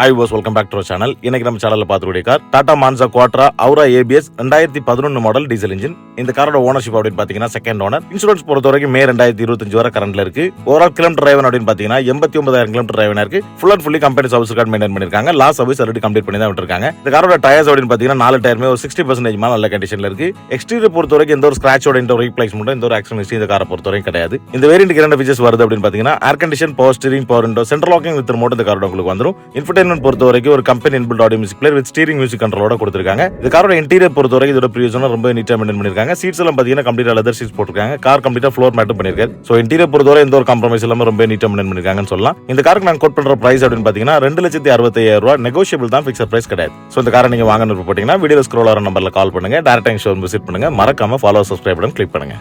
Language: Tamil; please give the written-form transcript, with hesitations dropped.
Hi boss, welcome back to our channel. இன்னைக்கு நம்ம சேனல்ல பார்க்கக்கூடிய car Tata Manza Quadra Aura ABS 2011 model diesel engine. இந்த காரோட ஓனர்ஷிப் அப்படின்னு பாத்தீங்கன்னா செகண்ட் ஓனர். இன்சூரன்ஸ் பொறுத்த வரைக்கும் மே 2025 வரை கரண்ட்ல இருக்கு. ஓவரால் கிலோமீட்டர் டிரைவன் அப்படின்னு பாத்தீங்கன்னா 89,000 கிலோமீட்டர் டிரைவன் இருக்கு. Full and fully company service card maintain பண்ணிருக்காங்க. லாஸ்ட் சர்வீஸ் ஆல்ரெடி கம்ப்ளீட் பண்ணி தான் விட்டுருக்காங்க. இந்த காரோட டயர்ஸ் அப்படின்னு பாத்தீங்கன்னா 4 டயருமே ஒரு 60% மேல நல்ல கண்டிஷன்ல இருக்கு. எக்ஸ்டீரியர் பொறுத்த வரைக்கும் எந்த ஒரு ஸ்கிராச்சோட இந்த ஒரு ரீப்ளேஸ்மெண்ட் எந்த ஒரு ஆக்சிடென்ட் இந்த காரை பொறுத்த வரைக்கும் கிடையாது. இந்த வேரியன்ட்க்கு என்ன ஃபீச்சர்ஸ் வருது அப்படின்னு பாத்தீங்கன்னா air condition, power steering, power window, central locking with remote இந்த காரோட உங்களுக்கு வந்துரும். இன்ஃபர்டைன்மென்ட் பொறுத்த வரைக்கும் ஒரு company inbuilt audio music player with steering music கண்ட்ரோலோட கொடுத்திருக்காங்க. இந்த காரோட இன்டீரியர் பொறுத்த வரைக்கும் இதோட ப்ரீவியஸ் ரொம்ப நீட்டா மெயின்டைன் பண்ணிருக்காங்க. சீட்ஸ் எல்லாம் பாத்தீங்கன்னா கம்ப்ளீட்டா லெதர் சீட்ஸ் போட்டுருக்காங்க. கார் கம்ப்ளீட்டா ஃப்ளோர் மேட்டும் பண்ணிருக்காரு. சோ இன்டீரியர் பொறுத்தவரை எந்த ஒரு காம்ப்ரமைஸ் இல்லாம ரொம்ப நீட்டா மெயின்டைன் பண்ணிருக்காங்கன்னு சொல்லலாம். இந்த காருக்கு நான் கோட் பண்ற பிரைஸ் அப்படின்னு பாத்தீங்கன்னா 2,65,000 ரூபாய். நெகோஷியபிள் தான், ஃபிக்ஸட் பிரைஸ் கிடையாது. சோ இந்த காரை நீங்க வாங்கணும் போட்டீங்கன்னா வீடியோ ஸ்க்ரோல் ஆகிற நம்பர்ல கால் பண்ணுங்க, டைரக்டா ஷோரூம் விசிட் பண்ணுங்க. மறக்காம ஃபாலோ, சப்ஸ்கிரைப் பட்டன் கிளிக் பண்ணுங்க.